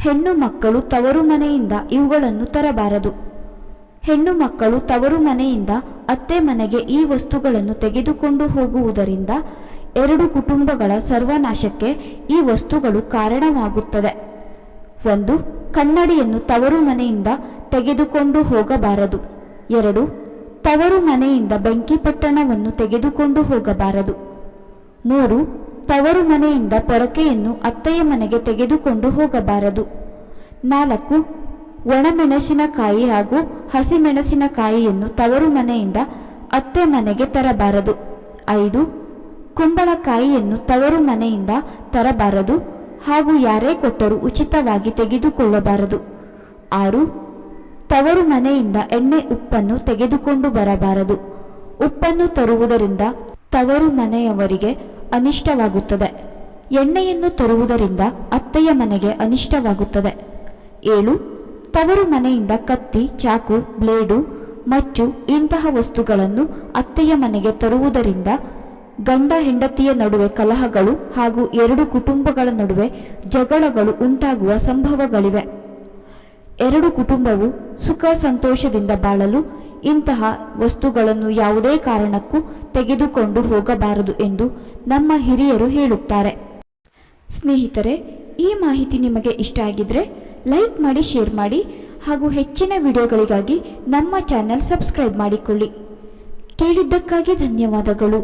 ಹೆಣ್ಣು ಮಕ್ಕಳು ತವರು ಮನೆಯಿಂದ ಇವುಗಳನ್ನು ತರಬಾರದು. ಹೆಣ್ಣು ಮಕ್ಕಳು ತವರು ಮನೆಯಿಂದ ಅತ್ತೆ ಮನೆಗೆ ಈ ವಸ್ತುಗಳನ್ನು ತೆಗೆದುಕೊಂಡು ಹೋಗುವುದರಿಂದ ಎರಡು ಕುಟುಂಬಗಳ ಸರ್ವನಾಶಕ್ಕೆ ಈ ವಸ್ತುಗಳು ಕಾರಣವಾಗುತ್ತದೆ. 1. ಕನ್ನಡಿಯನ್ನು ತವರು ಮನೆಯಿಂದ ತೆಗೆದುಕೊಂಡು ಹೋಗಬಾರದು. 2. ತವರು ಮನೆಯಿಂದ ಬೆಂಕಿಪಟ್ಟಣವನ್ನು ತೆಗೆದುಕೊಂಡು ಹೋಗಬಾರದು. 3. ತವರು ಮನೆಯಿಂದ ಪೊರಕೆಯನ್ನು ಅತ್ತೆಯ ಮನೆಗೆ ತೆಗೆದುಕೊಂಡು ಹೋಗಬಾರದು. 4. ಒಣಮೆಣಸಿನಕಾಯಿ ಹಾಗೂ ಹಸಿಮೆಣಸಿನಕಾಯಿಯನ್ನು ತವರು ಮನೆಯಿಂದ ಅತ್ತೆ ಮನೆಗೆ ತರಬಾರದು. 5. ಕುಂಬಳಕಾಯಿಯನ್ನು ತವರು ಮನೆಯಿಂದ ತರಬಾರದು ಹಾಗೂ ಯಾರೇ ಕೊಟ್ಟರೂ ಉಚಿತವಾಗಿ ತೆಗೆದುಕೊಳ್ಳಬಾರದು. 6. ತವರು ಮನೆಯಿಂದ ಎಣ್ಣೆ ಉಪ್ಪನ್ನು ತೆಗೆದುಕೊಂಡು ಬರಬಾರದು. ಉಪ್ಪನ್ನು ತರುವುದರಿಂದ ತವರು ಮನೆಯವರಿಗೆ ಅನಿಷ್ಟವಾಗುತ್ತದೆ. ಎಣ್ಣೆಯನ್ನು ತರುವುದರಿಂದ ಅತ್ತೆಯ ಮನೆಗೆ ಅನಿಷ್ಟವಾಗುತ್ತದೆ. 7. ತವರು ಮನೆಯಿಂದ ಕತ್ತಿ, ಚಾಕು, ಬ್ಲೇಡು, ಮಚ್ಚು ಇಂತಹ ವಸ್ತುಗಳನ್ನು ಅತ್ತೆಯ ಮನೆಗೆ ತರುವುದರಿಂದ ಗಂಡ ಹೆಂಡತಿಯ ನಡುವೆ ಕಲಹಗಳು ಹಾಗೂ ಎರಡು ಕುಟುಂಬಗಳ ನಡುವೆ ಜಗಳಗಳು ಉಂಟಾಗುವ ಸಂಭವಗಳಿವೆ. ಎರಡು ಕುಟುಂಬವು ಸುಖ ಸಂತೋಷದಿಂದ ಬಾಳಲು ಇಂತಹ ವಸ್ತುಗಳನ್ನು ಯಾವುದೇ ಕಾರಣಕ್ಕೂ ತೆಗೆದುಕೊಂಡು ಹೋಗಬಾರದು ಎಂದು ನಮ್ಮ ಹಿರಿಯರು ಹೇಳುತ್ತಾರೆ. ಸ್ನೇಹಿತರೆ, ಈ ಮಾಹಿತಿ ನಿಮಗೆ ಇಷ್ಟ ಆಗಿದ್ರೆ ಲೈಕ್ ಮಾಡಿ, ಶೇರ್ ಮಾಡಿ ಹಾಗೂ ಹೆಚ್ಚಿನ ವಿಡಿಯೋಗಳಿಗಾಗಿ ನಮ್ಮ ಚಾನೆಲ್ ಸಬ್ಸ್ಕ್ರೈಬ್ ಮಾಡಿಕೊಳ್ಳಿ. ಕೇಳಿದ್ದಕ್ಕಾಗಿ ಧನ್ಯವಾದಗಳು.